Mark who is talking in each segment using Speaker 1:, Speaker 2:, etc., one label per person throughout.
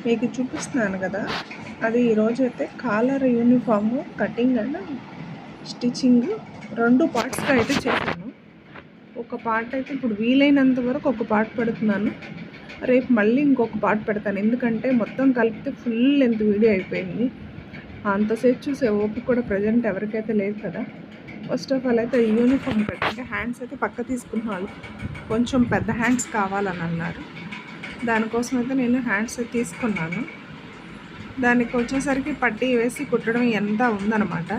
Speaker 1: మీకు చూపిస్తున్నాను కదా, అది ఈరోజైతే collar uniform cutting and stitching 2 పార్ట్స్గా అయితే చేశాను. ఒక పార్ట్ అయితే ఇప్పుడు వీలైనంత వరకు ఒక పార్ట్ పెడుతున్నాను. రేపు మళ్ళీ ఇంకొక పార్ట్ పెడతాను, ఎందుకంటే మొత్తం కలిపితే ఫుల్ లెంత్ వీడియో అయిపోయింది. అంతసేపు చూసే ఓపిక కూడా ప్రజెంట్ ఎవరికైతే లేదు కదా. ఫస్ట్ ఆఫ్ ఆల్ అయితే యూనిఫామ్ కటింగ్ హ్యాండ్స్ అయితే పక్క తీసుకున్న వాళ్ళు కొంచెం పెద్ద హ్యాండ్స్ కావాలని అన్నారు. దానికోసం అయితే నేను హ్యాండ్స్ తీసుకున్నాను. దానికి వచ్చేసరికి పట్టీ వేసి కుట్టడం ఎంత ఉందన్నమాట.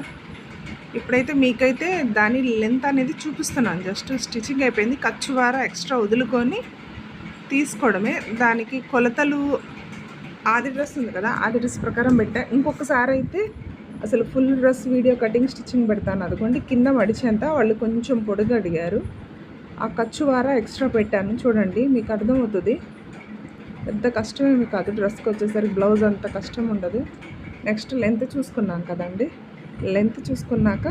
Speaker 1: ఇప్పుడైతే మీకైతే దాని లెంత్ అనేది చూపిస్తున్నాను. జస్ట్ స్టిచ్చింగ్ అయిపోయింది, ఖర్చు వార ఎక్స్ట్రా వదులుకొని తీసుకోవడమే. దానికి కొలతలు ఆది డ్రెస్ ఉంది కదా, ఆది డ్రెస్ ప్రకారం పెట్టా. ఇంకొకసారి అయితే అసలు full dress video cutting stitching పెడతాను. అదిగోండి కింద మడిచేంత వాళ్ళు కొంచెం పొడుగు అడిగారు, ఆ ఖర్చు వార ఎక్స్ట్రా పెట్టాను. చూడండి మీకు అర్థమవుతుంది, పెద్ద కష్టమేమి కాదు. డ్రెస్కి వచ్చేసరికి బ్లౌజ్ అంత కష్టం ఉండదు. నెక్స్ట్ లెంత్ చూసుకున్నాం కదండి. లెంత్ చూసుకున్నాక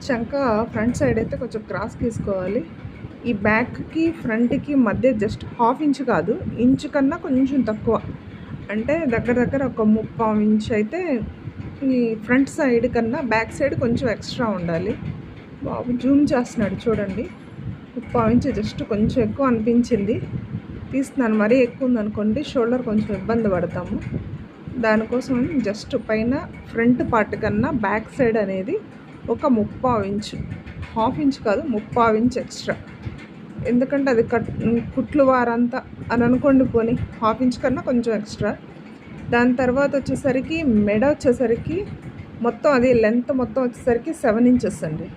Speaker 1: చంక ఫ్రంట్ సైడ్ అయితే కొంచెం క్రాస్ తీసుకోవాలి. ఈ బ్యాక్కి ఫ్రంట్కి మధ్య జస్ట్ ½ ఇంచ్ కాదు, ఇంచు కన్నా కొంచెం తక్కువ, అంటే దగ్గర దగ్గర ఒక 3/4 ఇంచ్ అయితే ఈ ఫ్రంట్ సైడ్ కన్నా బ్యాక్ సైడ్ కొంచెం ఎక్స్ట్రా ఉండాలి. బాబు జూమ్ చేస్తున్నాడు చూడండి. 3/4 ఇంచ్ జస్ట్ కొంచెం ఎక్కువ అనిపించింది, తీస్తున్నాను. మరీ ఎక్కువ ఉందనుకోండి షోల్డర్ కొంచెం ఇబ్బంది పడతాము. దానికోసం జస్ట్ పైన ఫ్రంట్ పార్ట్ కన్నా బ్యాక్ సైడ్ అనేది ఒక 3/4 ఇంచ్, ½ ఇంచ్ కాదు 3/4 ఇంచ్ ఎక్స్ట్రా. ఎందుకంటే అది కుట్లు వారంతా అని అనుకోండి, పోనీ ½ ఇంచ్ కన్నా కొంచెం ఎక్స్ట్రా. దాని తర్వాత వచ్చేసరికి మెడ వచ్చేసరికి మొత్తం అది లెంత్ మొత్తం వచ్చేసరికి 7 ఇంచెస్ అండి.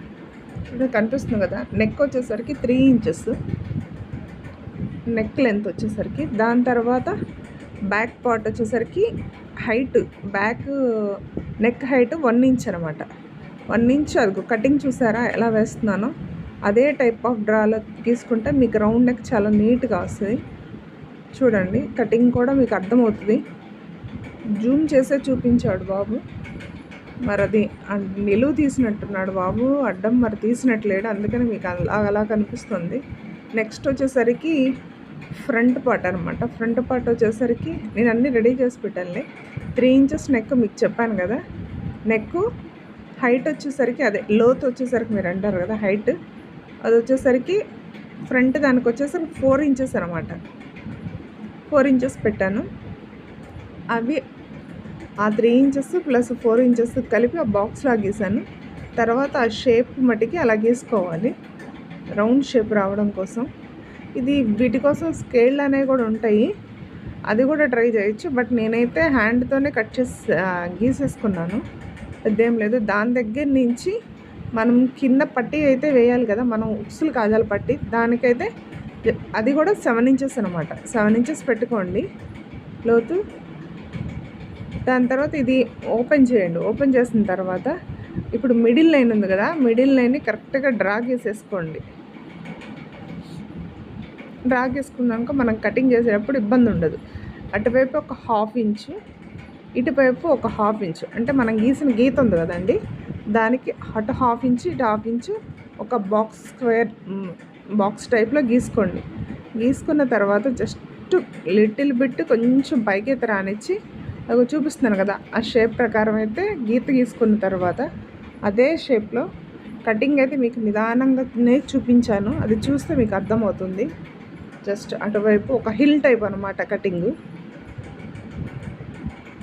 Speaker 1: ఇక్కడ కనిపిస్తుంది కదా. నెక్ వచ్చేసరికి 3 ఇంచెస్ నెక్ లెంత్ వచ్చేసరికి. దాని తర్వాత బ్యాక్ పార్ట్ వచ్చేసరికి height, back neck height 1 inch అనమాట. 1 ఇంచ్ అది కటింగ్ చూసారా ఎలా వేస్తున్నానో, అదే టైప్ ఆఫ్ డ్రాలో తీసుకుంటే మీకు రౌండ్ నెక్ చాలా నీట్గా వస్తుంది. చూడండి కటింగ్ కూడా మీకు అర్థమవుతుంది. జూమ్ చేసే చూపించాడు బాబు, మరి అది నిలువు తీసినట్టున్నాడు బాబు, అడ్డం మరి తీసినట్లేడు, అందుకని మీకు అలా కనిపిస్తుంది. నెక్స్ట్ వచ్చేసరికి ఫ్రంట్ పార్ట్ అనమాట. ఫ్రంట్ పార్ట్ వచ్చేసరికి నేను అన్నీ రెడీ చేసి పెట్టాలి. 3 ఇంచెస్ నెక్ మీకు చెప్పాను కదా. నెక్ హైట్ వచ్చేసరికి అదే లోతు వచ్చేసరికి మీరు అంటారు కదా హైట్, అది వచ్చేసరికి ఫ్రంట్ దానికి వచ్చేసరికి 4 ఇంచెస్ అనమాట. 4 ఇంచెస్ పెట్టాను. అవి ఆ 3 ఇంచెస్ ప్లస్ 4 ఇంచెస్ కలిపి ఆ బాక్స్లా గీసాను. తర్వాత ఆ షేప్ మట్టికి అలా గీసుకోవాలి, రౌండ్ షేప్ రావడం కోసం. ఇది వీటి కోసం స్కేల్ అనేవి కూడా ఉంటాయి, అది కూడా ట్రై చేయొచ్చు. బట్ నేనైతే హ్యాండ్తోనే కట్ చేసి గీసేసుకున్నాను, పెద్దేం లేదు. దాని దగ్గర నుంచి మనం కింద పట్టీ అయితే వేయాలి కదా, మనం ఉక్సులు కాజాల పట్టీ, దానికైతే అది కూడా 7 ఇంచెస్ అనమాట. 7 ఇంచెస్ పెట్టుకోండి లోతు. దాని తర్వాత ఇది ఓపెన్ చేయండి. ఓపెన్ చేసిన తర్వాత ఇప్పుడు మిడిల్ లైన్ ఉంది కదా, మిడిల్ లైన్ని కరెక్ట్గా డ్రా చేసేసుకోండి. డ్రా చేసుకున్నాక మనం కటింగ్ చేసేటప్పుడు ఇబ్బంది ఉండదు. అటువైపు ఒక ½ ఇంచు, ఇటువైపు ఒక ½ ఇంచు, అంటే మనం గీసిన గీత ఉంది కదండి, దానికి అటు ½ ఇంచు ఇటు ½ ఇంచు ఒక బాక్స్ స్క్వేర్ బాక్స్ టైప్లో గీసుకోండి. గీసుకున్న తర్వాత జస్ట్ లిటిల్ బిట్ కొంచెం పైకి రానిచ్చి అవి చూపిస్తున్నాను కదా, ఆ షేప్ ప్రకారం అయితే గీత గీసుకున్న తర్వాత అదే షేప్లో కటింగ్ అయితే మీకు నిదానంగానే చూపించాను, అది చూస్తే మీకు అర్థమవుతుంది. జస్ట్ అటువైపు ఒక హిల్ టైప్ అనమాట కటింగ్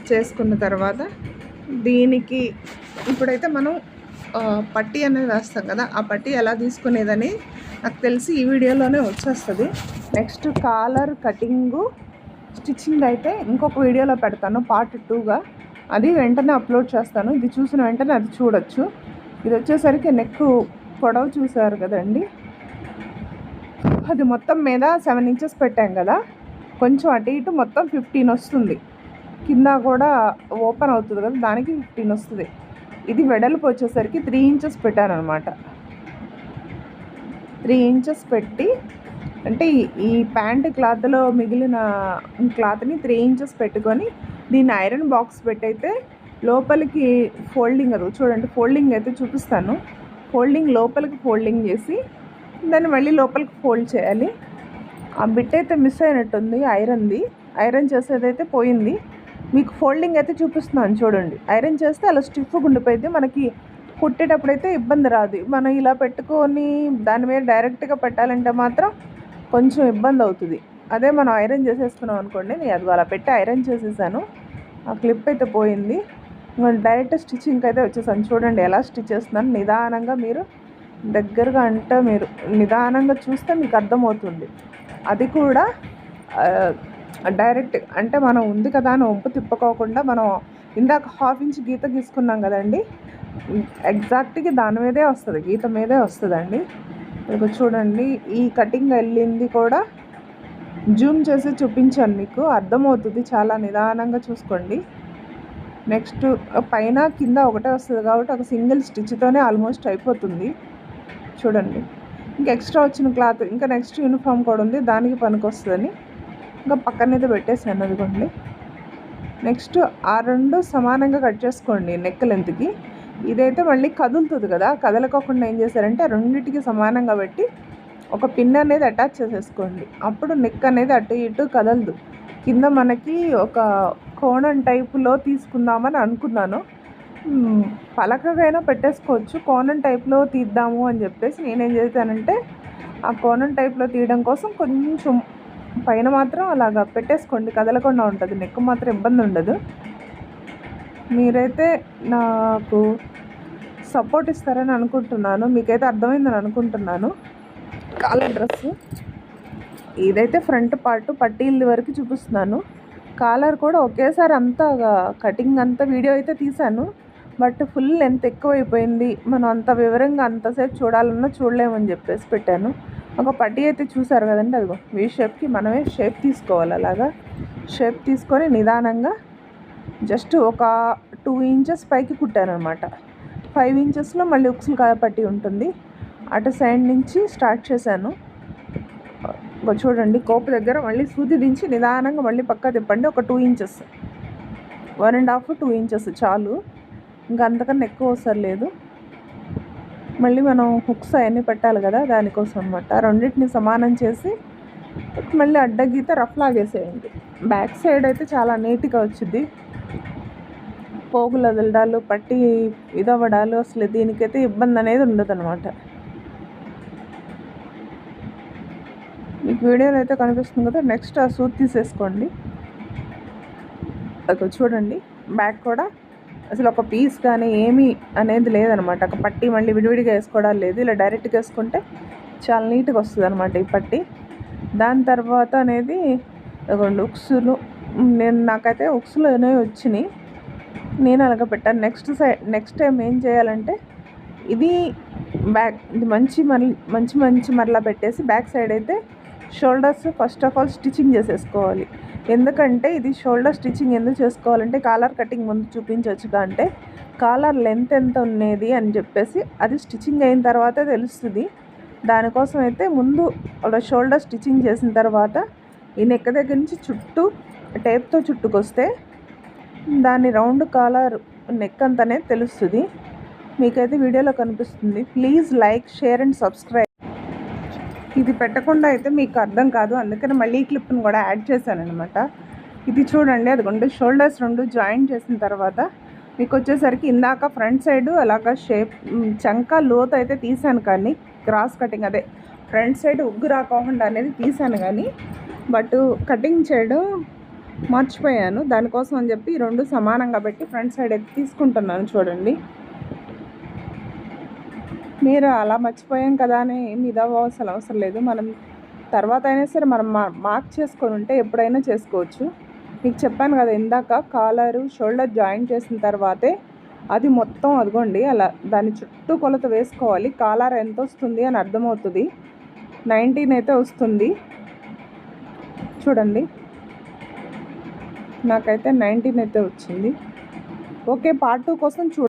Speaker 1: చేసుకున్న తర్వాత దీనికి ఇప్పుడైతే మనం పట్టీ అనేది వేస్తాం కదా, ఆ పట్టీ ఎలా తీసుకునేదని నాకు తెలిసి ఈ వీడియోలోనే వచ్చేస్తుంది. నెక్స్ట్ కాలర్ కటింగు స్టిచ్చింగ్ అయితే ఇంకొక వీడియోలో పెడతాను పార్ట్ 2గా, అది వెంటనే అప్లోడ్ చేస్తాను. ఇది చూసిన వెంటనే అది చూడొచ్చు. ఇది వచ్చేసరికి నెక్ పొడవు చూసారు కదండి, అది మొత్తం మీద 7 ఇంచెస్ పెట్టాం కదా, కొంచెం అటు ఇటు మొత్తం 15 వస్తుంది. కింద కూడా ఓపెన్ అవుతుంది కదా, దానికి 15 వస్తుంది. ఇది వెడల్పు వచ్చేసరికి 3 ఇంచెస్ పెట్టాను అనమాట. 3 ఇంచెస్ పెట్టి, అంటే ఈ ప్యాంట్ క్లాత్లో మిగిలిన క్లాత్ని 3 ఇంచెస్ పెట్టుకొని దీన్ని ఐరన్ బాక్స్ పెట్టయితే లోపలికి ఫోల్డింగ్, అది చూడండి ఫోల్డింగ్ అయితే చూపిస్తాను. ఫోల్డింగ్ లోపలికి ఫోల్డింగ్ చేసి దాన్ని మళ్ళీ లోపలికి ఫోల్డ్ చేయాలి. ఆ బిట్ అయితే మిస్ అయినట్టుంది ఐరన్ది, ఐరన్ చేసేదైతే పోయింది. మీకు ఫోల్డింగ్ అయితే చూపిస్తున్నాను చూడండి. ఐరన్ చేస్తే అలా స్టిఫ్గా ఉండిపోయింది. మనకి కుట్టేటప్పుడైతే ఇబ్బంది రాదు. మనం ఇలా పెట్టుకొని దాని మీద డైరెక్ట్గా పెట్టాలంటే మాత్రం కొంచెం ఇబ్బంది అవుతుంది. అదే మనం ఐరన్ చేసేసుకున్నాం అనుకోండి. నేను అది అలా పెట్టి ఐరన్ చేసేసాను. ఆ క్లిప్ అయితే పోయింది. డైరెక్ట్ స్టిచ్చింగ్కి అయితే వచ్చేసాను. చూడండి ఎలా స్టిచ్ చేస్తున్నాను. నిదానంగా మీరు దగ్గరగా అంటే మీరు నిదానంగా చూస్తే మీకు అర్థమవుతుంది. అది కూడా డైరెక్ట్ అంటే మనం ఉంది కదా అని వంపు తిప్పుకోకుండా మనం ఇందాక 1/2 ఇంచ్ గీత గీసుకున్నాం కదండి, ఎగ్జాక్ట్గా దాని మీదే వస్తుంది, గీత మీదే వస్తుందండి. ఇప్పుడు చూడండి ఈ కటింగ్ వెళ్ళింది కూడా జూమ్ చేసి చూపించాను, మీకు అర్థమవుతుంది. చాలా నిదానంగా చూసుకోండి. నెక్స్ట్ పైన కింద ఒకటే వస్తుంది కాబట్టి ఒక సింగిల్ స్టిచ్తోనే ఆల్మోస్ట్ అయిపోతుంది. చూడండి ఇంకా ఎక్స్ట్రా వచ్చిన క్లాత్ ఇంకా నెక్స్ట్ యూనిఫామ్ కూడా ఉంది, దానికి పనికి వస్తుందని ఇంకా పక్కనైతే పెట్టేసాను. అదిగోండి నెక్స్ట్ ఆ రెండు సమానంగా కట్ చేసుకోండి నెక్ లెంత్కి. ఇదైతే మళ్ళీ కదులుతుంది కదా, కదలకోకుండా ఏం చేశారంటే రెండింటికి సమానంగా పెట్టి ఒక పిన్ అనేది అటాచ్ చేసేసుకోండి. అప్పుడు నెక్ అనేది అటు ఇటు కదలదు. కింద మనకి ఒక కోణం టైపులో తీసుకుందామని అనుకున్నాను. పలకగైనా పెట్టేసుకోవచ్చు. కోణం టైప్లో తీద్దాము అని చెప్పేసి నేనేం చేశానంటే ఆ కోణం టైప్లో తీయడం కోసం కొంచెం పైన మాత్రం అలాగా పెట్టేసుకోండి, కదలకుండా ఉంటుంది. నెక్ మాత్రం ఇబ్బంది ఉండదు. మీరైతే నాకు సపోర్ట్ ఇస్తారని అనుకుంటున్నాను. మీకైతే అర్థమైందని అనుకుంటున్నాను. కాలర్ డ్రెస్ ఇదైతే ఫ్రంట్ పార్ట్ పట్టీల వరకు చూపిస్తున్నాను. కాలర్ కూడా ఒకేసారి అంతా కటింగ్ అంతా వీడియో అయితే తీశాను. బట్ ఫుల్ లెంత్ ఎక్కువైపోయింది, మనం అంత వివరంగా అంతసేపు చూడాలన్నా చూడలేమని చెప్పేసి పెట్టాను. ఒక పట్టీ అయితే చూసారు కదండి, అదిగో వీ షేప్కి మనమే షేప్ తీసుకోవాలి. అలాగా షేప్ తీసుకొని నిదానంగా జస్ట్ ఒక 2 ఇంచెస్ పైకి కుట్టాను అనమాట. 5 ఇంచెస్లో మళ్ళీ ఉక్సులు కాయ పట్టీ ఉంటుంది. అటు సైడ్ నుంచి స్టార్ట్ చేశాను. చూడండి కోపు దగ్గర మళ్ళీ సూది దించి నిదానంగా మళ్ళీ పక్క తిప్పండి. ఒక 2 ఇంచెస్, 1.5 2 ఇంచెస్ చాలు, ఇంకా అంతకన్నా ఎక్కువ అవసరం లేదు. మళ్ళీ మనం హుక్స్ అవన్నీ పెట్టాలి కదా, దానికోసం అనమాట. రెండింటిని సమానం చేసి మళ్ళీ అడ్డగీత రఫ్ లాగేసేయండి. బ్యాక్ సైడ్ అయితే చాలా నీట్గా వచ్చింది. పోగులు వదలడాలు పట్టి ఇదవ్వడాలు అసలు దీనికైతే ఇబ్బంది అనేది ఉండదు అనమాట. మీకు వీడియోలో అయితే కనిపిస్తుంది కదా. నెక్స్ట్ ఆ సూట్ తీసేసుకోండి. అది చూడండి బ్యాక్ కూడా అసలు ఒక పీస్ కానీ ఏమీ అనేది లేదనమాట. ఒక పట్టీ మళ్ళీ విడివిడిగా వేసుకోవడాలు లేదు, ఇలా డైరెక్ట్గా వేసుకుంటే చాలా నీట్గా వస్తుంది అనమాట ఈ పట్టీ. దాని తర్వాత అనేది ఉక్సులు, నాకైతే ఉక్సులోనే వచ్చినాయి, నేను అలాగ పెట్టాను. నెక్స్ట్ టైం ఏం చేయాలంటే ఇది మంచి మరలా పెట్టేసి బ్యాక్ సైడ్ అయితే shoulders first of all stitching చేసేసుకోవాలి. ఎందుకంటే ఇది షోల్డర్ స్టిచ్చింగ్ ఎందుకు చేసుకోవాలంటే కాలర్ కటింగ్ ముందు చూపించవచ్చు అంటే కాలర్ లెంత్ ఎంత ఉన్నది అని చెప్పేసి అది స్టిచ్చింగ్ అయిన తర్వాతే తెలుస్తుంది. దానికోసం అయితే ముందు అలా షోల్డర్ స్టిచ్చింగ్ చేసిన తర్వాత ఈ నెక్ దగ్గర నుంచి చుట్టూ టేప్తో చుట్టుకొస్తే దాని రౌండ్ కాలర్ నెక్ అంతనే తెలుస్తుంది. మీకైతే వీడియోలో కనిపిస్తుంది. Please like, share and subscribe. ఇది పెట్టకుండా అయితే మీకు అర్థం కాదు, అందుకని మళ్ళీ ఈ క్లిప్ని కూడా యాడ్ చేశాను అనమాట. ఇది చూడండి, అదిగోండి షోల్డర్స్ రెండు జాయిన్ చేసిన తర్వాత మీకు వచ్చేసరికి ఇందాక ఫ్రంట్ సైడ్ అలాగా షేప్ చంక లోతు అయితే తీసాను, కానీ క్రాస్ కటింగ్ అదే ఫ్రంట్ సైడ్ ఉగ్గు రాకుండా అనేది తీసాను, కానీ బట్ కటింగ్ చేయడం మర్చిపోయాను. దానికోసం అని చెప్పి రెండు సమానంగా పెట్టి ఫ్రంట్ సైడ్ అయితే తీసుకుంటున్నాను. చూడండి, మీరు అలా మర్చిపోయాం కదా అని ఏమి ఇదవ్వాల్సిన అవసరం లేదు. మనం తర్వాత అయినా సరే మనం మార్క్ చేసుకొని ఉంటే ఎప్పుడైనా చేసుకోవచ్చు. మీకు చెప్పాను కదా ఇందాక కాలరు షోల్డర్ జాయిన్ చేసిన తర్వాతే అది మొత్తం అదిగోండి అలా దాని చుట్టూ కొలత వేసుకోవాలి. కాలర్ ఎంత వస్తుంది అని అర్థమవుతుంది. 19 అయితే వస్తుంది. చూడండి, నాకైతే 19 అయితే వచ్చింది. ఓకే, పార్ట్ 2 కోసం